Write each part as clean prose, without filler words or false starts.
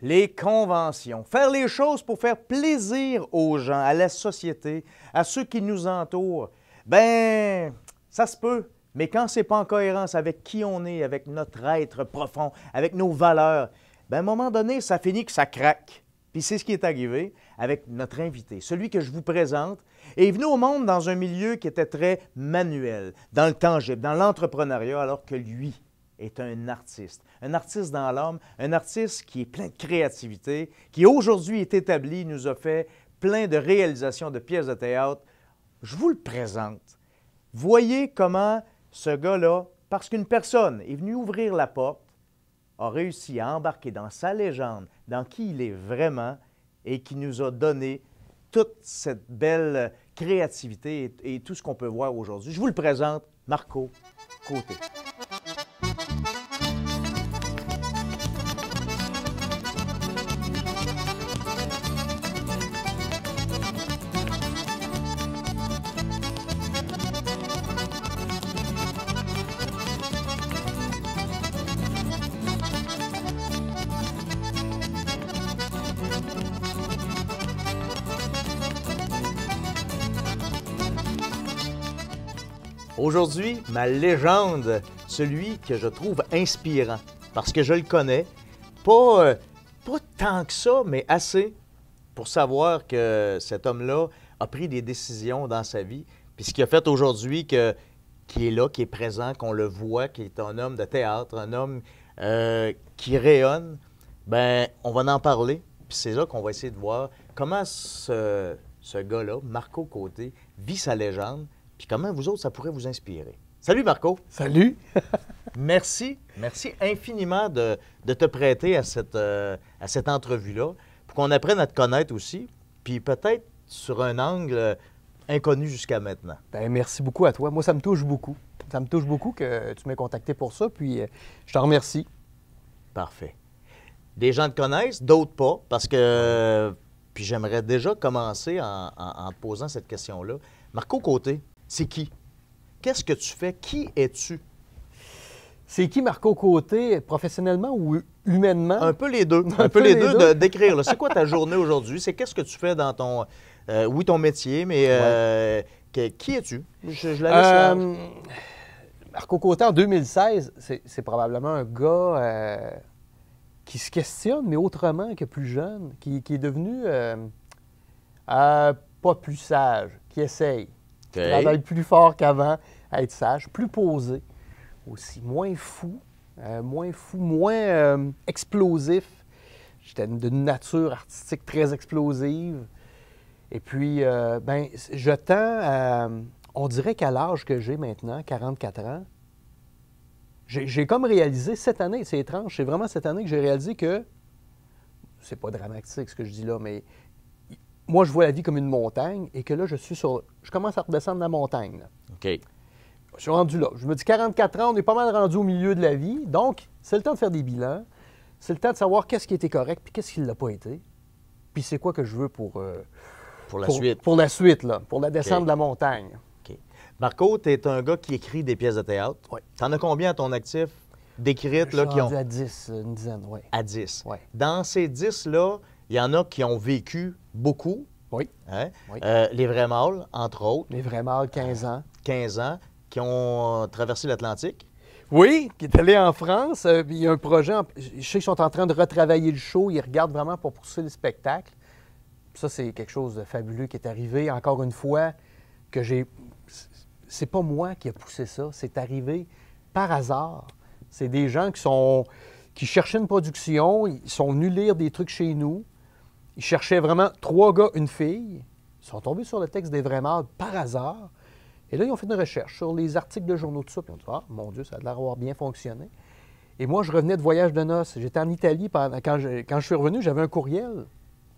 Les conventions. Faire les choses pour faire plaisir aux gens, à la société, à ceux qui nous entourent. Ben, ça se peut. Mais quand c'est pas en cohérence avec qui on est, avec notre être profond, avec nos valeurs, ben à un moment donné, ça finit que ça craque. Puis c'est ce qui est arrivé avec notre invité. Celui que je vous présente est venu au monde dans un milieu qui était très manuel, dans le tangible, dans l'entrepreneuriat, alors que lui est un artiste dans l'âme, un artiste qui est plein de créativité, qui aujourd'hui est établi, nous a fait plein de réalisations de pièces de théâtre. Je vous le présente. Voyez comment ce gars-là, parce qu'une personne est venue ouvrir la porte, a réussi à embarquer dans sa légende, dans qui il est vraiment, et qui nous a donné toute cette belle créativité et tout ce qu'on peut voir aujourd'hui. Je vous le présente, Marco Côté. Aujourd'hui, ma légende, celui que je trouve inspirant, parce que je le connais, pas tant que ça, mais assez pour savoir que cet homme-là a pris des décisions dans sa vie, puis ce qu'il a fait aujourd'hui, qui est là, qui est présent, qu'on le voit, qui est un homme de théâtre, un homme qui rayonne, ben on va en parler, puis c'est là qu'on va essayer de voir comment ce gars-là, Marco Côté, vit sa légende, puis comment vous autres, ça pourrait vous inspirer. Salut Marco! Salut! Merci infiniment de te prêter à cette entrevue-là, pour qu'on apprenne à te connaître aussi, puis peut-être sur un angle inconnu jusqu'à maintenant. Bien, merci beaucoup à toi. Moi, ça me touche beaucoup. Ça me touche beaucoup que tu m'aies contacté pour ça, puis je te remercie. Parfait. Des gens te connaissent, d'autres pas, parce que... Puis j'aimerais déjà commencer en te posant cette question-là. Marco Côté, c'est qui? Qu'est-ce que tu fais? Qui es-tu? C'est qui Marco Côté, professionnellement ou humainement? Un peu les deux. Un peu les deux d'écrire. C'est quoi ta journée aujourd'hui? C'est qu'est-ce que tu fais dans ton... oui, ton métier, mais qui es-tu? Je la laisse Marco Côté, en 2016, c'est probablement un gars qui se questionne, mais autrement que plus jeune, qui est devenu pas plus sage, qui essaye. Qui travaille plus fort qu'avant à être sage, plus posé aussi, moins fou, moins explosif. J'étais d'une nature artistique très explosive. Et puis, je tends on dirait qu'à l'âge que j'ai maintenant, 44 ans, j'ai comme réalisé cette année, c'est étrange, c'est vraiment cette année que j'ai réalisé que, c'est pas dramatique ce que je dis là, mais moi, je vois la vie comme une montagne et que là, je commence à redescendre la montagne. Là. OK. Je suis rendu là. Je me dis 44 ans, on est pas mal rendu au milieu de la vie. Donc, c'est le temps de faire des bilans. C'est le temps de savoir qu'est-ce qui était correct puis qu'est-ce qui ne l'a pas été. Puis c'est quoi que je veux pour la suite. Pour la suite, là, pour la descente de la montagne. OK. Marco, tu es un gars qui écrit des pièces de théâtre. Oui. Tu en as combien à ton actif d'écrites? Je suis rendu à 10, une dizaine, oui. À 10. Oui. Dans ces 10-là, il y en a qui ont vécu beaucoup. Oui. Hein? Oui. Les Vrais Mâles, entre autres. Les Vrais Mâles, 15 ans. 15 ans, qui ont traversé l'Atlantique. Oui, qui est allé en France. Il y a un projet, je sais qu'ils sont en train de retravailler le show. Ils regardent vraiment pour pousser le spectacle. Puis ça, c'est quelque chose de fabuleux qui est arrivé, encore une fois, que c'est pas moi qui ai poussé ça. C'est arrivé par hasard. C'est des gens qui cherchaient une production. Ils sont venus lire des trucs chez nous. Ils cherchaient vraiment 3 gars, une fille. Ils sont tombés sur le texte des Vrais Mâles par hasard. Et là, ils ont fait une recherche sur les articles de journaux, tout ça. Puis ils ont dit, ah, mon Dieu, ça a l'air d'avoir bien fonctionné. Et moi, je revenais de voyage de noces. J'étais en Italie. Quand je suis revenu, j'avais un courriel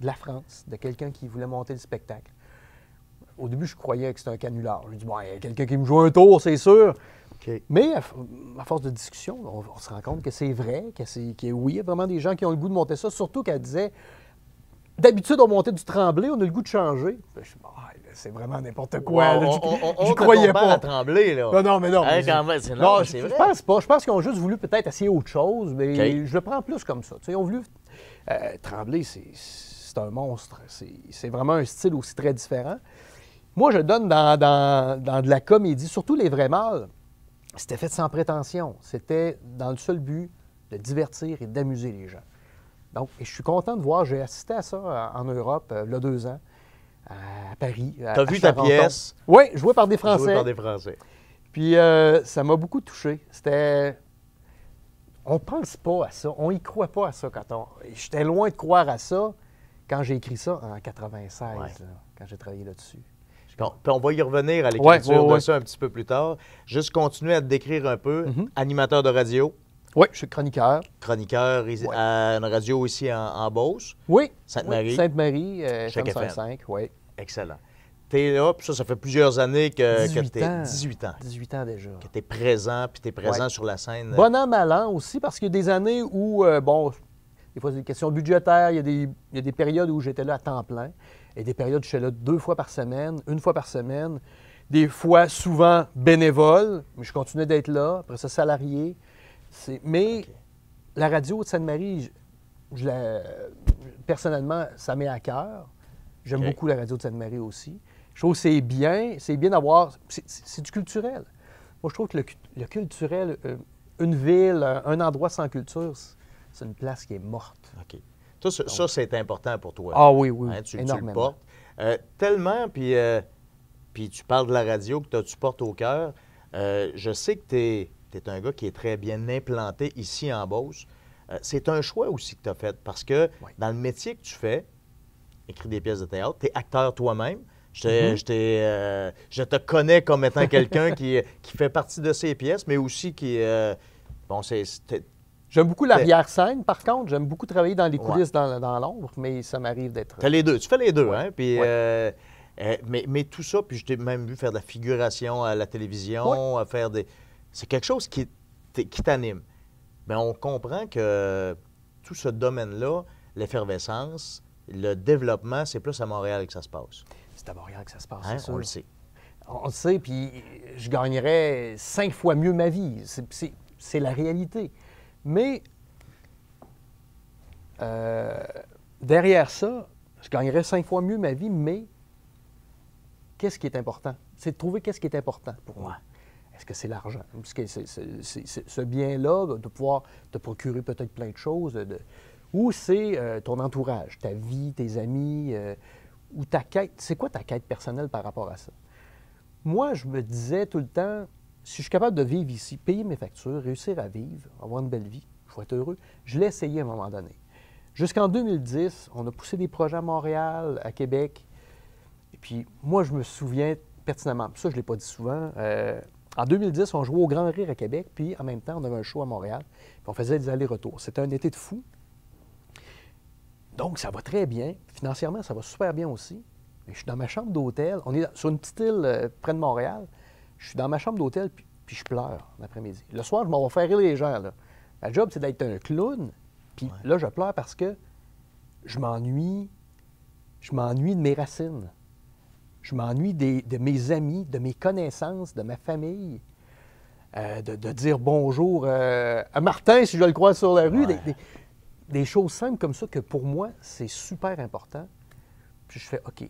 de la France, de quelqu'un qui voulait monter le spectacle. Au début, je croyais que c'était un canular. Je me dis, bon, il y a quelqu'un qui me joue un tour, c'est sûr. Okay. Mais à force de discussion, on se rend compte que c'est vrai, oui, il y a vraiment des gens qui ont le goût de monter ça, surtout qu'elle disait, d'habitude, on montait du Tremblay, on a le goût de changer. Je dis, c'est vraiment n'importe quoi. Là. On croyais pas à pas. Tremblay, là. Non, mais non. Hein, Mais quand même, c'est non, c'est je vrai. pense pas. Je pense qu'ils ont juste voulu peut-être essayer autre chose, mais OK. je le prends plus comme ça. Tu sais, ils ont voulu... Tremblay, c'est un monstre. C'est vraiment un style aussi très différent. Moi, je donne dans de la comédie, surtout Les Vrais Mâles, c'était fait sans prétention. C'était dans le seul but de divertir et d'amuser les gens. Donc, et je suis content de voir, j'ai assisté à ça en Europe, il y a 2 ans, à Paris. T'as vu ta pièce? Oui, jouée par des Français. Jouée par des Français. Puis ça m'a beaucoup touché. C'était... On pense pas à ça, on y croit pas à ça quand on... J'étais loin de croire à ça quand j'ai écrit ça en 96, Ouais. là, quand j'ai travaillé là-dessus. Bon, puis on va y revenir à l'écriture Ouais. de ça un petit peu plus tard. Juste continuer à te décrire un peu. Mhm. Animateur de radio, Oui, je suis chroniqueur. chroniqueur Ouais. à une radio ici en Beauce. Oui. Sainte-Marie. Oui, Sainte-Marie, Chaque FM FM. 105, oui. Excellent. T'es là, puis ça fait plusieurs années que 18 t'es ans. 18 ans. 18 ans déjà. Que t'es présent, puis t'es présent Ouais. sur la scène. Bon an, mal an aussi, parce qu'il y a des années où, bon, des fois, c'est des questions budgétaires, il y a des périodes où j'étais là à temps plein, et des périodes où j'étais là 2 fois par semaine, 1 fois par semaine, des fois, souvent, bénévole, mais je continuais d'être là, après ça, salarié. Mais OK. la radio de Sainte-Marie, personnellement, ça m'est à cœur. J'aime OK. beaucoup la radio de Sainte-Marie aussi. Je trouve que c'est bien d'avoir... C'est du culturel. Moi, je trouve que le culturel, une ville, un endroit sans culture, c'est une place qui est morte. OK. Toi, ça, c'est important pour toi. Ah oui, oui, Hein, tu le énormément. portes. Tellement, puis tu parles de la radio que tu portes au cœur. Je sais que tu es un gars qui est très bien implanté ici en Beauce. C'est un choix aussi que tu as fait parce que Oui. dans le métier que tu fais, écrire des pièces de théâtre, tu es acteur toi-même. Mm-hmm. Je te connais comme étant quelqu'un qui fait partie de ces pièces, mais aussi qui... bon, J'aime beaucoup l'arrière-scène, par contre. J'aime beaucoup travailler dans les Ouais. coulisses, dans l'ombre, mais ça m'arrive d'être... T'as les deux. Tu fais les deux, Ouais. hein? Puis, Ouais. mais tout ça, puis je t'ai même vu faire de la figuration à la télévision, à faire des... C'est quelque chose qui t'anime. Bien, on comprend que tout ce domaine-là, l'effervescence, le développement, c'est plus à Montréal que ça se passe. C'est à Montréal que ça se passe, Hein? c'est sûr. On le sait. On le sait, puis je gagnerais 5 fois mieux ma vie. C'est la réalité. Mais derrière ça, je gagnerais 5 fois mieux ma vie, mais qu'est-ce qui est important? C'est de trouver qu'est-ce qui est important pour moi. Est-ce que c'est l'argent? Est-ce que c'est ce bien-là, de pouvoir te procurer peut-être plein de choses? Ou c'est ton entourage, ta vie, tes amis, ou ta quête. C'est quoi ta quête personnelle par rapport à ça? Moi, je me disais tout le temps, si je suis capable de vivre ici, payer mes factures, réussir à vivre, avoir une belle vie, je vais être heureux. Je l'ai essayé à un moment donné. Jusqu'en 2010, on a poussé des projets à Montréal, à Québec. Et puis, moi, je me souviens pertinemment, ça, je ne l'ai pas dit souvent, en 2010, on jouait au Grand Rire à Québec, puis en même temps, on avait un show à Montréal, puis on faisait des allers-retours. C'était un été de fou. Donc, ça va très bien. Financièrement, ça va super bien aussi. Mais je suis dans ma chambre d'hôtel. On est sur une petite île près de Montréal. Je suis dans ma chambre d'hôtel, puis je pleure l'après-midi. Le soir, je m'en vais faire rire les gens. Là. Ma job, c'est d'être un clown. Puis là, je pleure parce que je m'ennuie de mes racines. Je m'ennuie de mes amis, de mes connaissances, de ma famille. De dire bonjour à Martin, si je le croise sur la rue. Ouais. Des choses simples comme ça que pour moi, c'est super important. Puis je fais, OK,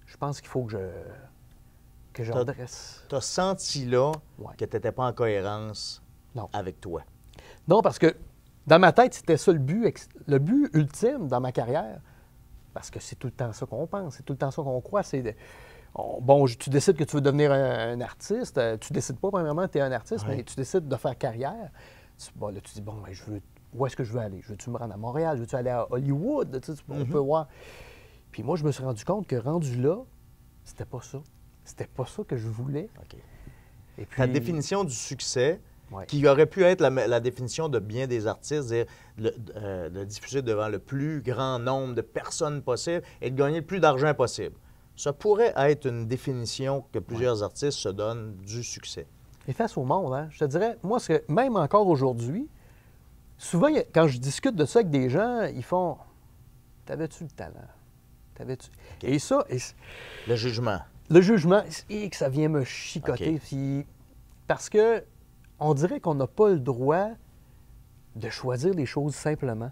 je pense qu'il faut que je redresse. Tu as senti là Ouais. que tu n'étais pas en cohérence Non. avec toi. Non, parce que dans ma tête, c'était ça le but ultime dans ma carrière. Parce que c'est tout le temps ça qu'on pense, c'est tout le temps ça qu'on croit. Tu décides que tu veux devenir un artiste. Tu décides pas, premièrement, que tu es un artiste, Ouais. mais tu décides de faire carrière. Là, tu dis, où est-ce que je veux aller? Veux-tu me rendre à Montréal? Veux-tu aller à Hollywood? On peut voir. Puis moi, je me suis rendu compte que rendu là, c'était pas ça. C'était pas ça que je voulais. OK. Et puis, Ta définition du succès, ouais. qui aurait pu être la définition de bien des artistes, c'est-à-dire de diffuser devant le plus grand nombre de personnes possible et de gagner le plus d'argent possible. Ça pourrait être une définition que plusieurs artistes se donnent du succès. Et face au monde, hein, je te dirais, moi, même encore aujourd'hui, souvent, quand je discute de ça avec des gens, ils font « T'avais-tu le talent? T'avais-tu... » Et ça... Le jugement. Le jugement, et que ça vient me chicoter. OK. Puis, parce que on dirait qu'on n'a pas le droit de choisir les choses simplement.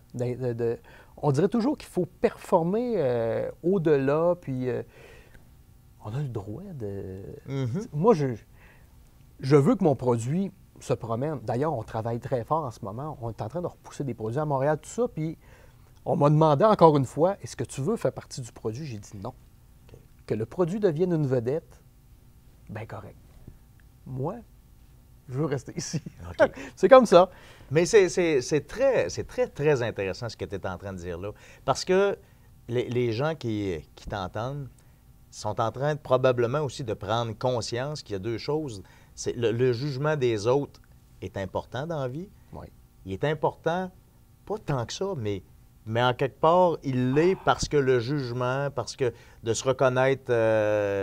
On dirait toujours qu'il faut performer au-delà, puis on a le droit de... Moi, je veux que mon produit se promène. D'ailleurs, on travaille très fort en ce moment. On est en train de repousser des produits à Montréal, tout ça, puis on m'a demandé encore une fois, est-ce que tu veux faire partie du produit? J'ai dit non. Que le produit devienne une vedette, bien correct. Moi, je veux rester ici. OK. C'est comme ça. Mais c'est très, très intéressant ce que tu es en train de dire là. Parce que les gens qui t'entendent sont en train probablement aussi de prendre conscience qu'il y a deux choses. Le jugement des autres est important dans la vie. Oui. Il est important, pas tant que ça, mais en quelque part, il l'est parce que le jugement, parce que de se reconnaître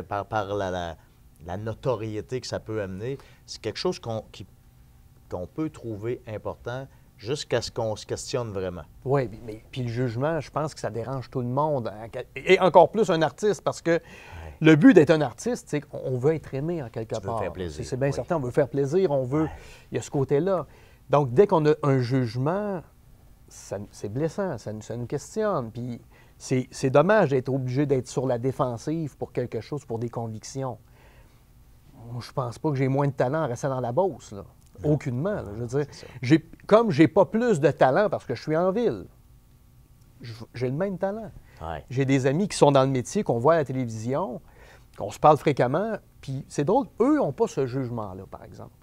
par la notoriété que ça peut amener, c'est quelque chose qu'on peut trouver important jusqu'à ce qu'on se questionne vraiment. Oui, mais puis le jugement, je pense que ça dérange tout le monde. Et encore plus un artiste, parce que le but d'être un artiste, c'est qu'on veut être aimé en quelque part. Faire plaisir. C'est bien oui. certain, on veut faire plaisir, on veut... Il y a ce côté-là. Donc, dès qu'on a un jugement, c'est blessant, ça nous questionne. Puis c'est dommage d'être obligé d'être sur la défensive pour quelque chose, pour des convictions. Moi, je pense pas que j'ai moins de talent en restant dans la Beauce, là. Aucunement. Là. Je veux dire, comme j'ai pas plus de talent parce que je suis en ville, j'ai le même talent. Ouais. J'ai des amis qui sont dans le métier, qu'on voit à la télévision, qu'on se parle fréquemment, puis c'est drôle, eux n'ont pas ce jugement-là, par exemple.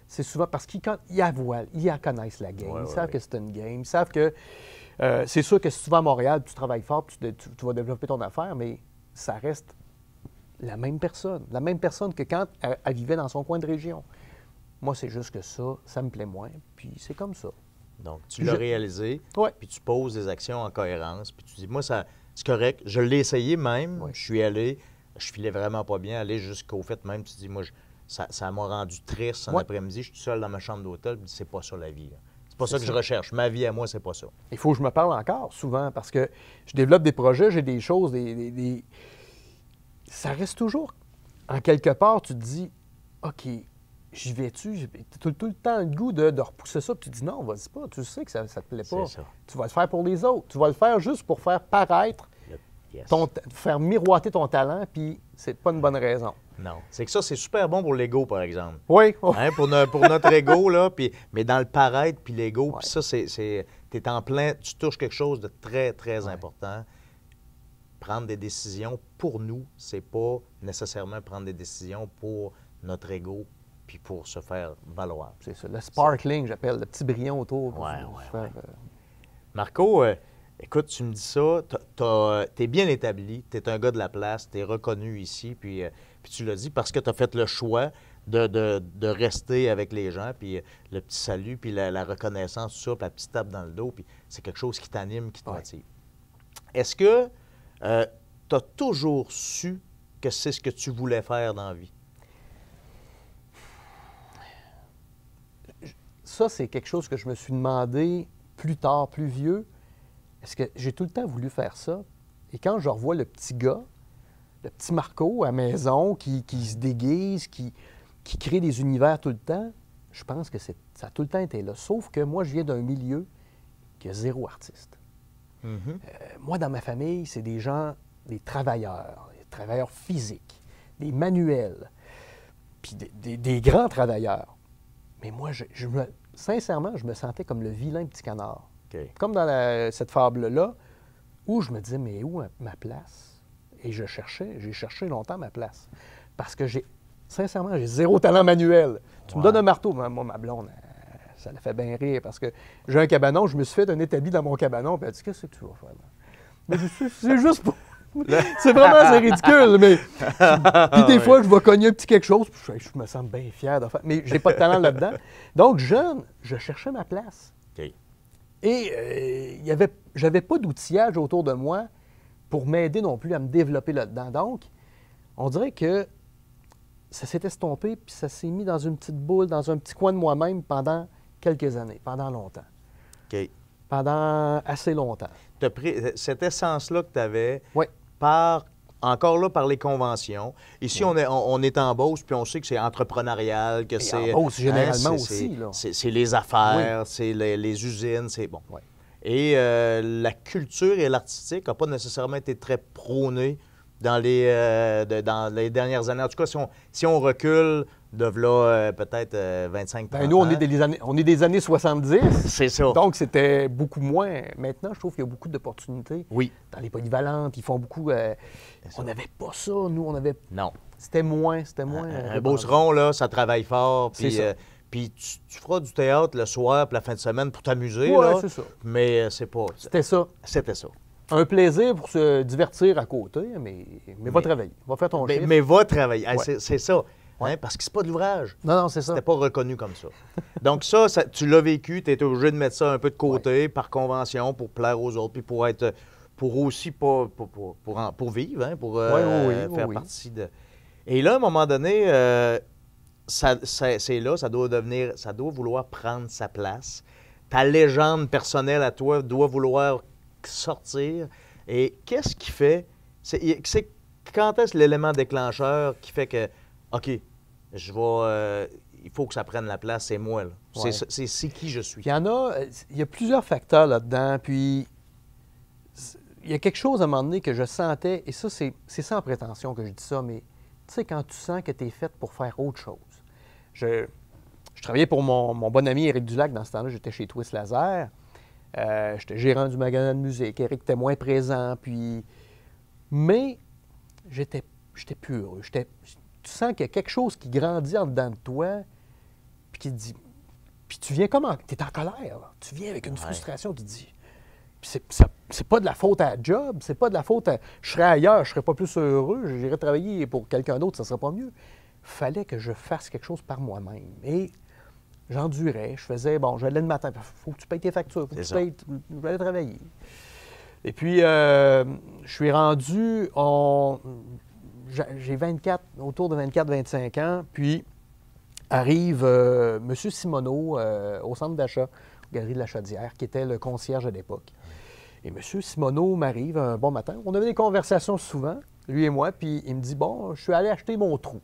C'est souvent parce qu'ils ils connaissent la game, ils savent que c'est une game, ils savent que c'est sûr que si tu vas à Montréal, tu travailles fort, tu vas développer ton affaire, mais ça reste la même personne que quand elle vivait dans son coin de région. Moi, c'est juste que ça me plaît moins, puis c'est comme ça. Donc, tu l'as réalisé, Ouais. puis tu poses des actions en cohérence, puis tu dis, moi, c'est correct. Je l'ai essayé même, je suis allé, je filais vraiment pas bien, aller jusqu'au fait même, tu dis, moi, ça m'a rendu triste en après-midi, je suis seul dans ma chambre d'hôtel, puis c'est pas ça la vie. C'est pas ça que je recherche. Ma vie à moi, c'est pas ça. Il faut que je me parle encore, souvent, parce que je développe des projets, j'ai des choses, ça reste toujours, en quelque part, tu te dis, OK, j'y vais-tu? Tu as tout le temps le goût de repousser ça, puis tu dis non, vas-y pas, tu sais que ça ne te plaît pas. Ça. Tu vas le faire pour les autres. Tu vas le faire juste pour faire paraître, faire miroiter ton talent, puis c'est pas une bonne raison. Non. C'est que ça, c'est super bon pour l'ego, par exemple. Oui. Hein, pour notre ego, là, mais dans le paraître, puis l'ego, puis ça, t'es en plein, tu touches quelque chose de très, très important. Prendre des décisions pour nous, c'est pas nécessairement prendre des décisions pour notre ego, puis pour se faire valoir. C'est ça, le sparkling, j'appelle, le petit brillant autour. Marco, écoute, tu me dis ça, tu es bien établi, tu es un gars de la place, tu es reconnu ici, puis tu l'as dit parce que tu as fait le choix de rester avec les gens, puis le petit salut, puis la reconnaissance, tout ça, puis la petite tape dans le dos, puis c'est quelque chose qui t'anime, qui te motive. Est-ce que tu as toujours su que c'est ce que tu voulais faire dans la vie? Ça, c'est quelque chose que je me suis demandé plus tard, plus vieux. Est-ce que j'ai tout le temps voulu faire ça? Et quand je revois le petit gars, le petit Marco à la maison, qui se déguise, qui crée des univers tout le temps, je pense que ça a tout le temps été là. Sauf que moi, je viens d'un milieu qui a zéro artiste. Moi, dans ma famille, c'est des gens, des travailleurs physiques, des manuels, puis des grands travailleurs. Mais moi, sincèrement, je me sentais comme le vilain petit canard. Okay. Comme dans cette fable-là, où je me disais, mais où ma place? Et j'ai cherché longtemps ma place. Parce que sincèrement, j'ai zéro talent manuel. Tu me donnes un marteau, moi, ma blonde, ça la fait bien rire, parce que j'ai un cabanon, je me suis fait un établi dans mon cabanon, puis elle dit, qu'est-ce que tu vas faire là? Mais c'est juste pour... c'est ridicule, mais... Puis des fois, je vais cogner un petit quelque chose, puis je me sens bien fier de faire... Mais j'ai pas de talent là-dedans. Donc, jeune, je cherchais ma place. Okay. Et j'avais pas d'outillage autour de moi pour m'aider non plus à me développer là-dedans. Donc, on dirait que ça s'est estompé, puis ça s'est mis dans une petite boule, dans un petit coin de moi-même pendant quelques années, pendant longtemps. OK. Pendant assez longtemps. Tu as pris cette essence-là que tu avais Oui. par encore là par les conventions. Ici, on est en Beauce, puis on sait que c'est entrepreneurial, que c'est... En Beauce, généralement aussi, là. C'est les affaires, c'est les usines, c'est bon. Oui. Et la culture et l'artistique n'ont pas nécessairement été très prônés dans les dernières années. En tout cas, si on recule de là, peut-être 25 ans. Nous, on est des années 70. C'est ça. Donc, c'était beaucoup moins. Maintenant, je trouve qu'il y a beaucoup d'opportunités. Oui. Dans les polyvalentes, ils font beaucoup. On n'avait pas ça, nous. On avait. Non. C'était moins. Un Beauceron, là, ça travaille fort. Puis tu feras du théâtre le soir puis la fin de semaine pour t'amuser. Oui, là. c'est ça. Mais c'est pas. C'était ça. C'était ça. Un plaisir pour se divertir à côté, mais va travailler. Va faire ton chiffre. Mais va travailler. Ouais. C'est ça. Ouais. Hein, parce que c'est pas de l'ouvrage. Non, c'est ça. C'était pas reconnu comme ça. Donc ça tu l'as vécu, tu étais obligé de mettre ça un peu de côté par convention pour plaire aux autres, puis pour aussi pour vivre, hein, pour faire partie de... Et là, à un moment donné, c'est là, ça doit vouloir prendre sa place. Ta légende personnelle à toi doit vouloir sortir. Et qu'est-ce qui fait... Quand est-ce l'élément déclencheur qui fait que, OK, il faut que ça prenne la place, c'est moi, là. Ouais. C'est qui je suis. Il y a plusieurs facteurs là-dedans, puis il y a quelque chose à un moment donné que je sentais, et ça, c'est sans prétention que je dis ça, mais tu sais, quand tu sens que tu es faite pour faire autre chose. Je travaillais pour mon bon ami Éric Dulac dans ce temps-là, j'étais chez Twist Laser, j'étais gérant du magasin de musique, Éric était moins présent, mais j'étais plus heureux. Tu sens qu'il y a quelque chose qui grandit en dedans de toi, puis qui te dit... Puis tu viens comme... Tu es en colère, là. Tu viens avec une frustration, tu te dis... Puis c'est pas de la faute à la job, c'est pas de la faute à... Je serais ailleurs, je serais pas plus heureux, j'irais travailler pour quelqu'un d'autre, ça serait pas mieux. Fallait que je fasse quelque chose par moi-même. Et j'endurais, je faisais... Bon, j'allais le matin, faut que tu payes tes factures, faut que tu payes... J'allais travailler. Et puis, je suis rendu... J'ai autour de 24-25 ans, puis arrive M. Simoneau au centre d'achat, aux Galeries de la Chaudière, qui était le concierge à l'époque. Et M. Simoneau m'arrive un bon matin. On avait des conversations souvent, lui et moi, puis il me dit, bon, je suis allé acheter mon trou.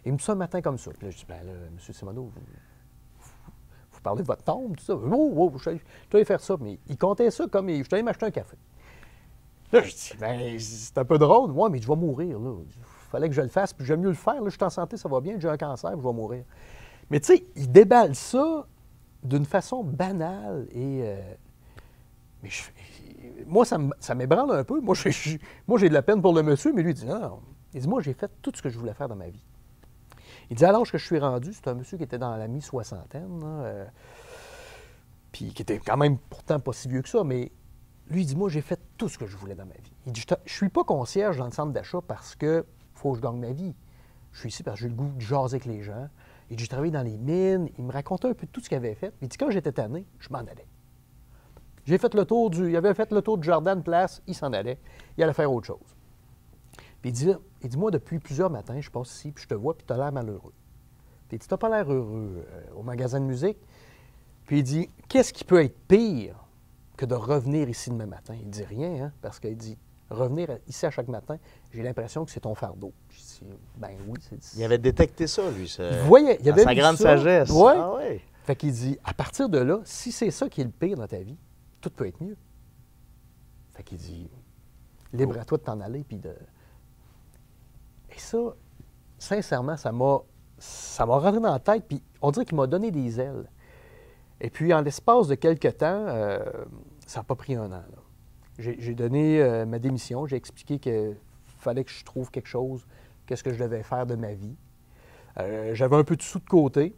Il me dit ça un matin comme ça. Puis là, je dis, bien là, M. Simoneau, vous parlez de votre tombe, tout ça? Oh, je suis allé faire ça. Mais il comptait ça comme, je suis allé m'acheter un café. Là, je dis, bien, c'est un peu drôle. Moi, mais je vais mourir, là. Il fallait que je le fasse, puis j'aime mieux le faire. Là, je suis en santé, ça va bien, j'ai un cancer, puis je vais mourir. Mais tu sais, il déballe ça d'une façon banale et... mais moi, ça m'ébranle un peu. Moi, j'ai de la peine pour le monsieur, mais lui, il dit, non. Il dit, moi, j'ai fait tout ce que je voulais faire dans ma vie. Il dit, à l'âge que je suis rendu, c'est un monsieur qui était dans la mi-soixantaine, puis qui était quand même pourtant pas si vieux que ça, mais... Lui, il dit, moi, j'ai fait tout ce que je voulais dans ma vie. Il dit, je ne suis pas concierge dans le centre d'achat parce que faut que je gagne ma vie. Je suis ici parce que j'ai le goût de jaser avec les gens. Il dit, j'ai travaillé dans les mines. Il me racontait un peu tout ce qu'il avait fait. Il dit, quand j'étais tanné, je m'en allais. J'ai fait le tour il avait fait le tour du jardin de place, il s'en allait. Il allait faire autre chose. Puis il dit, moi, depuis plusieurs matins, je passe ici, puis je te vois, puis tu as l'air malheureux. Puis il dit, tu n'as pas l'air heureux au magasin de musique. Puis il dit, qu'est-ce qui peut être pire que de revenir ici demain matin? Il dit rien, hein, parce qu'il dit, revenir ici à chaque matin, j'ai l'impression que c'est ton fardeau. Je dis, ben oui. Il avait détecté ça, lui. Il avait sa grande sagesse. Ouais. Ah, ouais. Fait qu'il dit, à partir de là, si c'est ça qui est le pire dans ta vie, tout peut être mieux. Fait qu'il dit, libre à toi de t'en aller, puis de... Et ça, sincèrement, ça m'a rentré dans la tête, puis on dirait qu'il m'a donné des ailes. Et puis, en l'espace de quelques temps, ça n'a pas pris un an. J'ai donné ma démission. J'ai expliqué qu'il fallait que je trouve quelque chose, qu'est-ce que je devais faire de ma vie. J'avais un peu de sous de côté.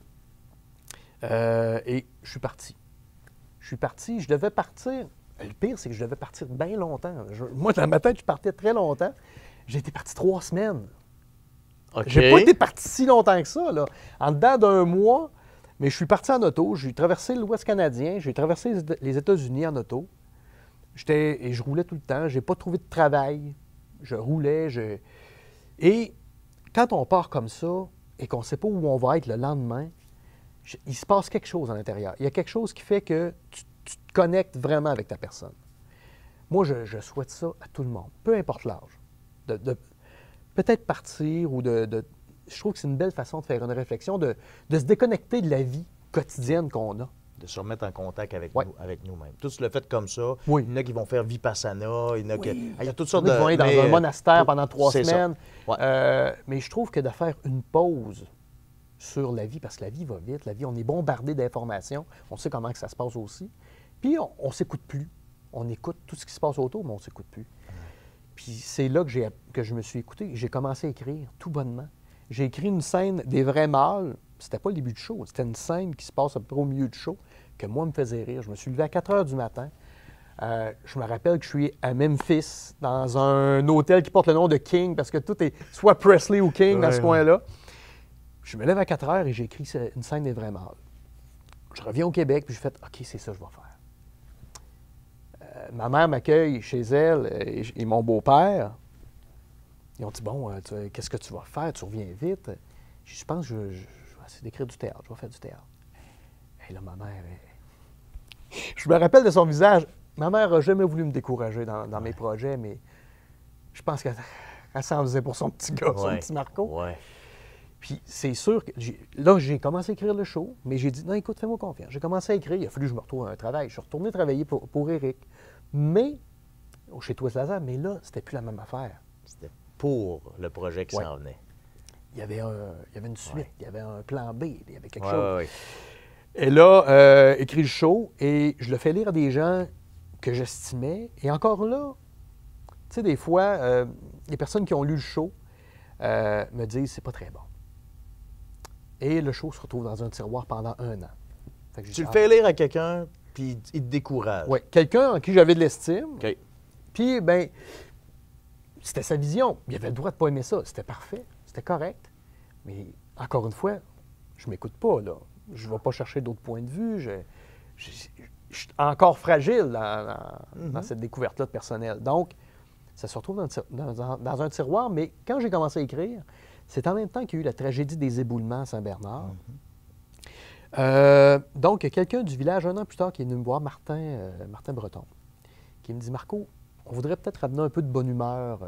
Et je suis parti. Je devais partir. Le pire, c'est que je devais partir bien longtemps. Moi, dans ma tête, je partais très longtemps. J'ai été parti 3 semaines. Okay. J'ai pas été parti si longtemps que ça, là. En dedans d'un mois... Mais je suis parti en auto, j'ai traversé l'Ouest canadien, j'ai traversé les États-Unis en auto. Et je roulais tout le temps, j'ai pas trouvé de travail. Je roulais, Et quand on part comme ça et qu'on ne sait pas où on va être le lendemain, il se passe quelque chose à l'intérieur. Il y a quelque chose qui fait que tu te connectes vraiment avec ta personne. Moi, je souhaite ça à tout le monde, peu importe l'âge. de peut-être partir ou je trouve que c'est une belle façon de faire une réflexion, de se déconnecter de la vie quotidienne qu'on a. De se remettre en contact avec Ouais. avec nous-mêmes. Tous le fait comme ça. Oui. Il y en a qui vont faire Vipassana, il y en a qui... Oui. Ah, il y a toutes sortes Ils de... vont aller dans mais, un monastère pendant 3 c'est ça. semaines. Ouais. Mais je trouve que de faire une pause sur la vie, parce que la vie va vite, la vie, on est bombardé d'informations, on sait comment que ça se passe aussi, puis on ne s'écoute plus. On écoute tout ce qui se passe autour, mais on ne s'écoute plus. Puis c'est là que je me suis écouté. J'ai commencé à écrire, tout bonnement. J'ai écrit une scène des vrais mâles. C'était pas le début du show, c'était une scène qui se passe à peu près au milieu du show, que moi me faisait rire. Je me suis levé à 4 heures du matin. Je me rappelle que je suis à Memphis, dans un hôtel qui porte le nom de King, parce que tout est soit Presley ou King dans ce coin-là. Je me lève à 4 heures et j'ai écrit une scène des vrais mâles. Je reviens au Québec, puis je fais « OK, c'est ça que je vais faire ». Ma mère m'accueille chez elle et mon beau-père. Ils ont dit « Bon, qu'est-ce que tu vas faire? Tu reviens vite. » Je pense que je vais essayer d'écrire du théâtre. Je vais faire du théâtre. Et là, ma mère... Je me rappelle de son visage. Ma mère n'a jamais voulu me décourager dans mes projets, mais je pense qu'elle s'en faisait pour son petit gars, son petit Marco. Ouais. Puis c'est sûr que là, j'ai commencé à écrire le show, mais j'ai dit, non, écoute, fais-moi confiance. J'ai commencé à écrire, il a fallu que je me retrouve à un travail. Je suis retourné travailler pour Éric, mais, chez Twist Lazare, mais là, c'était plus la même affaire. C'était pour le projet qui s'en venait. Il y avait une suite, il y avait un plan B, il y avait quelque Ouais, chose. ouais. Et là, écrit le show, et je le fais lire à des gens que j'estimais. Et encore là, tu sais, des fois, les personnes qui ont lu le show me disent, c'est pas très bon. Et le show se retrouve dans un tiroir pendant 1 an. Fait que Tu le fais lire à quelqu'un, puis il te décourage. Oui, quelqu'un en qui j'avais de l'estime. OK. Puis, bien, c'était sa vision. Il avait le droit de ne pas aimer ça. C'était parfait. C'était correct. Mais, encore une fois, je ne m'écoute pas, là. Je ne vais pas chercher d'autres points de vue. Je suis encore fragile dans cette découverte-là de personnel. Donc, ça se retrouve dans un tiroir. Mais quand j'ai commencé à écrire, c'est en même temps qu'il y a eu la tragédie des éboulements à Saint-Bernard. Donc, il y a quelqu'un du village, 1 an plus tard, qui est venu me voir, Martin Breton, qui me dit « Marco, on voudrait peut-être ramener un peu de bonne humeur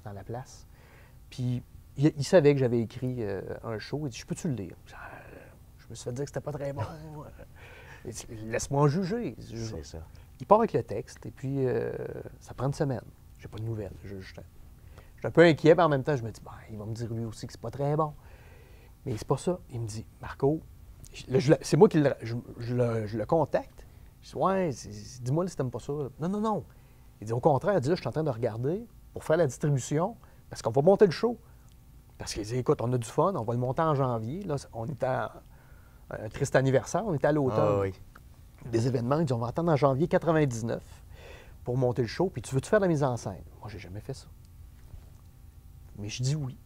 dans la place. » Puis, il savait que j'avais écrit un show. Il dit « Je peux-tu le lire? » Je me suis fait dire que c'était pas très bon. Il dit « Laisse-moi en juger. » C'est ça. Il part avec le texte, et puis ça prend 1 semaine. J'ai pas de nouvelles. Je suis un peu inquiet, mais en même temps, je me dis, il va me dire lui aussi que c'est pas très bon. Mais c'est pas ça. Il me dit, Marco, c'est moi qui je le contacte. Je dis, ouais, dis-moi si t'aimes pas ça. Non. Il dit, au contraire, il dit, là, je suis en train de regarder pour faire la distribution, parce qu'on va monter le show. Parce qu'il dit, écoute, on a du fun, on va le monter en janvier. Là, on est à un triste anniversaire, on est à l'automne. oui. Des événements, il dit, on va attendre en janvier 99 pour monter le show, puis tu veux-tu faire la mise en scène? Moi, j'ai jamais fait ça. Mais je dis oui.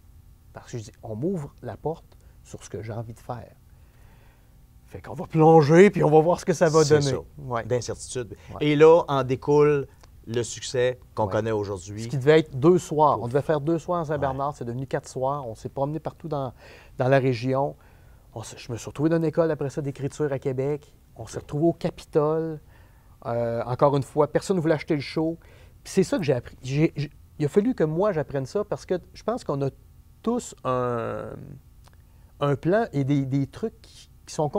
Parce que je dis, on m'ouvre la porte sur ce que j'ai envie de faire. Fait qu'on va plonger, puis on va voir ce que ça va donner. C'est ça. Ouais. D'incertitude. Ouais. Et là, en découle le succès qu'on Ouais. connaît aujourd'hui. Ce qui devait être 2 soirs. On devait faire 2 soirs à Saint-Bernard. C'est devenu 4 soirs. On s'est promené partout dans la région. Je me suis retrouvé dans une école après ça d'écriture à Québec. On s'est retrouvé au Capitole. Encore une fois, personne ne voulait acheter le show. Puis c'est ça que j'ai appris. Il a fallu que moi, j'apprenne ça parce que je pense qu'on a tous un plan et des trucs qui sont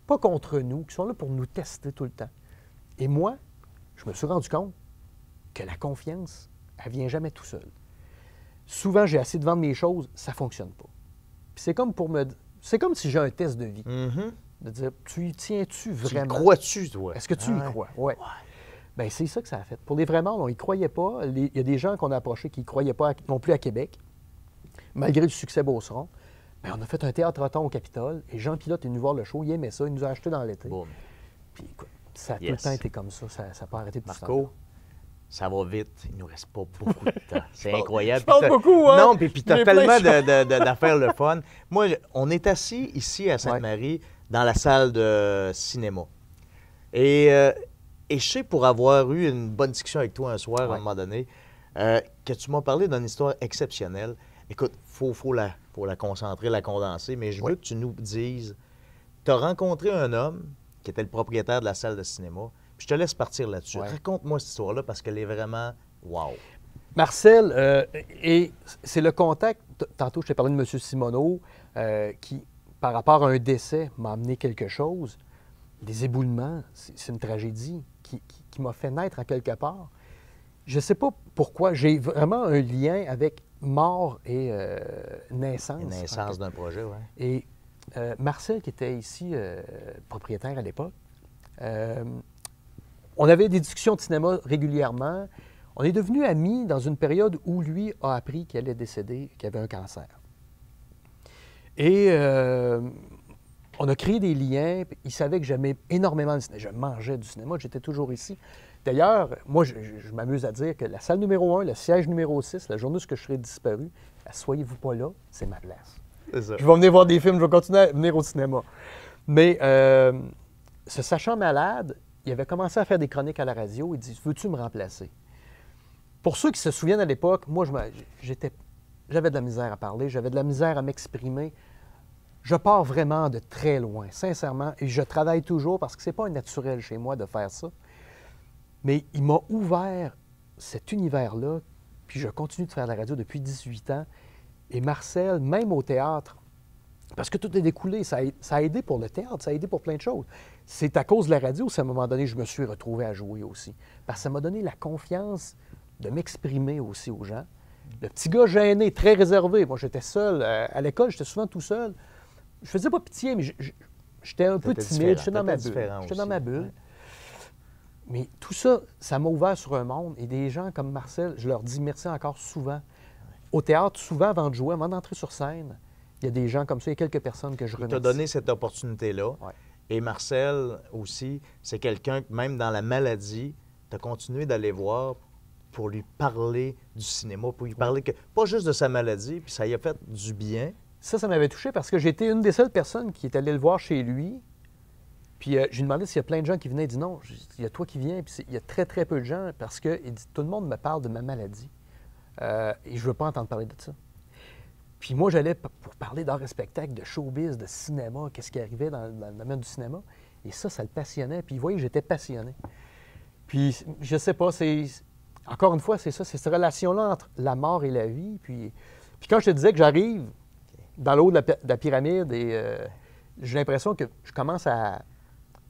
pas contre nous, qui sont là pour nous tester tout le temps. Et moi, je me suis rendu compte que la confiance, elle vient jamais tout seul. Souvent, j'ai essayé de vendre mes choses, ça ne fonctionne pas. Puis c'est comme si j'ai un test de vie. De dire, tu y tiens-tu vraiment? Tu crois-tu, toi? Est-ce que tu y crois? Oui. Bien, c'est ça que ça a fait. Pour les vrais morts, on n'y croyait pas. Il y a des gens qu'on a approchés qui n'y croyaient pas non plus à Québec, malgré le succès Beauceron. Bien, on a fait un théâtre-ton au Capitole et Jean Pilote est venu voir le show, il aimait ça, il nous a acheté dans l'été. Boum. Puis écoute, ça a tout le temps été comme ça, ça n'a pas arrêté de Marco, ça va vite, il ne nous reste pas beaucoup de temps. C'est incroyable. Je parle beaucoup, hein? Non, puis tu as J'ai tellement plein d'affaires le fun. Moi, on est assis ici à Sainte-Marie, dans la salle de cinéma. Et je sais, pour avoir eu une bonne discussion avec toi un soir, à un moment donné, que tu m'as parlé d'une histoire exceptionnelle. Écoute, faut la concentrer, la condenser, mais je veux que tu nous dises, tu as rencontré un homme qui était le propriétaire de la salle de cinéma, puis je te laisse partir là-dessus. Ouais. Raconte-moi cette histoire-là parce qu'elle est vraiment wow. Marcel, et c'est le contact, tantôt je t'ai parlé de M. Simoneau, qui, par rapport à un décès, m'a amené quelque chose, des éboulements, c'est une tragédie qui m'a fait naître en quelque part. Je ne sais pas pourquoi, j'ai vraiment un lien avec mort et naissance. Une naissance d'un projet, oui. Et Marcel, qui était ici propriétaire à l'époque, on avait des discussions de cinéma régulièrement. On est devenus amis dans une période où lui a appris qu'il allait décéder, qu'il avait un cancer. Et on a créé des liens. Il savait que j'aimais énormément le cinéma. Je mangeais du cinéma, j'étais toujours ici. D'ailleurs, moi, je m'amuse à dire que la salle numéro 1, le siège numéro 6, la journée où je serai disparu, soyez-vous pas là, c'est ma place. C'est ça. Je vais venir voir des films, je vais continuer à venir au cinéma. Mais se sachant malade, il avait commencé à faire des chroniques à la radio. Il dit « Veux-tu me remplacer? » Pour ceux qui se souviennent à l'époque, moi, j'avais de la misère à parler, j'avais de la misère à m'exprimer. Je pars vraiment de très loin, sincèrement, et je travaille toujours parce que c'est pas un naturel chez moi de faire ça. Mais il m'a ouvert cet univers-là, puis je continue de faire de la radio depuis 18 ans. Et Marcel, même au théâtre, parce que tout est découlé, ça a aidé pour le théâtre, ça a aidé pour plein de choses. C'est à cause de la radio qu'à un moment donné, je me suis retrouvé à jouer aussi. Parce que ça m'a donné la confiance de m'exprimer aussi aux gens. Le petit gars gêné, très réservé. Moi, j'étais seul. À l'école, j'étais souvent tout seul. Je faisais pas pitié, mais j'étais un peu timide. J'étais dans ma bulle. J'étais dans ma bulle. Ouais. Mais tout ça, ça m'a ouvert sur un monde. Et des gens comme Marcel, je leur dis merci encore souvent. Au théâtre, souvent, avant de jouer, avant d'entrer sur scène, il y a des gens comme ça, il y a quelques personnes que je remercie. Il t'a donné cette opportunité-là. Ouais. Et Marcel aussi, c'est quelqu'un que même dans la maladie, tu as continué d'aller voir pour lui parler du cinéma, pour lui parler pas juste de sa maladie, puis ça y a fait du bien. Ça m'avait touché parce que j'étais une des seules personnes qui est allée le voir chez lui. Puis je lui demandais s'il y a plein de gens qui venaient. Il dit non, il y a toi qui viens. Puis il y a très, très peu de gens parce que il dit, tout le monde me parle de ma maladie. Et je ne veux pas entendre parler de ça. Puis moi, j'allais pour parler d'art et spectacle, de showbiz, de cinéma, qu'est-ce qui arrivait dans le domaine du cinéma. Et ça le passionnait. Puis il voyait que j'étais passionné. Puis je sais pas, encore une fois, c'est ça, c'est cette relation-là entre la mort et la vie. Puis quand je te disais que j'arrive dans le haut de la pyramide et j'ai l'impression que je commence à...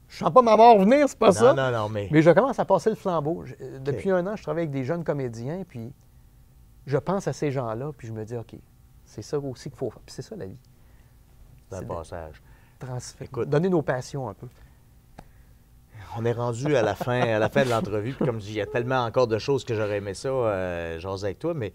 Je sens pas ma mort venir, c'est pas ça. Non, mais je commence à passer le flambeau. Depuis un an, je travaille avec des jeunes comédiens, puis je pense à ces gens-là, puis je me dis, OK, c'est ça aussi qu'il faut faire. Puis c'est ça, la vie. C'est le passage. Écoute, donner nos passions un peu. On est rendu à la fin de l'entrevue, puis comme je dis, il y a tellement encore de choses que j'aurais aimé ça, jaser avec toi, mais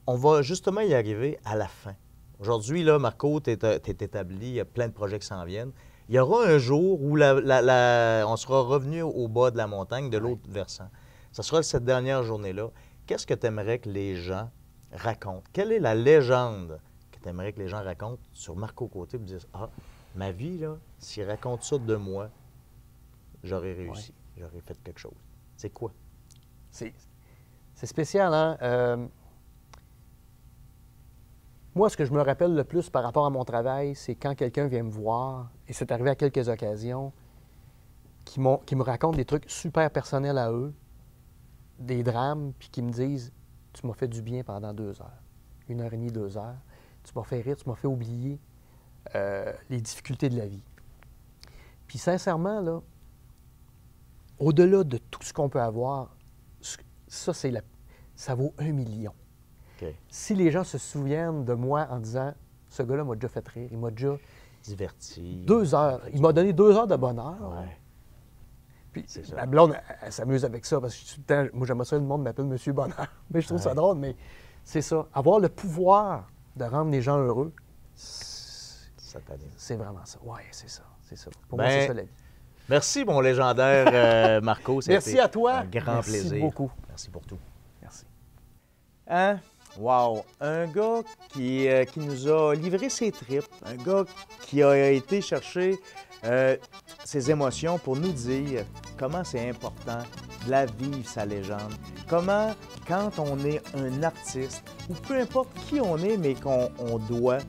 on va justement y arriver à la fin. Aujourd'hui, là, Marco, tu es établi, il y a plein de projets qui s'en viennent. Il y aura un jour où on sera revenu au bas de la montagne, de l'autre versant. Ce sera cette dernière journée-là. Qu'est-ce que tu aimerais que les gens racontent? Quelle est la légende que tu aimerais que les gens racontent sur Marco Côté pour dire « Ah, ma vie, là, s'il raconte ça de moi, j'aurais réussi, j'aurais fait quelque chose. » C'est quoi? C'est spécial, hein? Moi, ce que je me rappelle le plus par rapport à mon travail, c'est quand quelqu'un vient me voir, et c'est arrivé à quelques occasions, qui me racontent des trucs super personnels à eux, des drames, puis qui me disent « Tu m'as fait du bien pendant 2 heures, 1h30, 2 heures. Tu m'as fait rire, tu m'as fait oublier les difficultés de la vie. » Puis sincèrement, là, au-delà de tout ce qu'on peut avoir, ça vaut 1 million. Okay. Si les gens se souviennent de moi en disant « Ce gars-là m'a déjà fait rire, il m'a déjà... » Diverti. 2 heures. Il m'a donné 2 heures de bonheur. Ouais. Puis la blonde, elle s'amuse avec ça parce que tout le temps, moi, j'aimerais ça, le monde m'appelle Monsieur Bonheur. Mais je trouve ça drôle, mais c'est ça. Avoir le pouvoir de rendre les gens heureux, c'est vraiment ça. Oui, c'est ça. C'est ça. Pour moi, c'est ça la vie. Merci, mon légendaire Marco. Merci à toi. Un grand plaisir. Merci beaucoup. Merci pour tout. Merci. Hein? Wow! Un gars qui nous a livré ses tripes, un gars qui a été chercher ses émotions pour nous dire comment c'est important de la vivre, sa légende. Comment, quand on est un artiste, ou peu importe qui on est, mais qu'on doit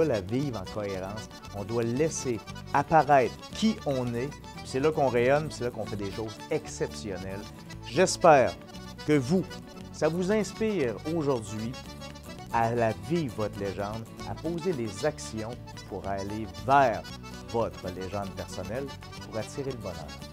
la vivre en cohérence, on doit laisser apparaître qui on est, puis c'est là qu'on rayonne, puis c'est là qu'on fait des choses exceptionnelles. J'espère que vous, ça vous inspire aujourd'hui à la vivre votre légende, à poser les actions pour aller vers votre légende personnelle pour attirer le bonheur.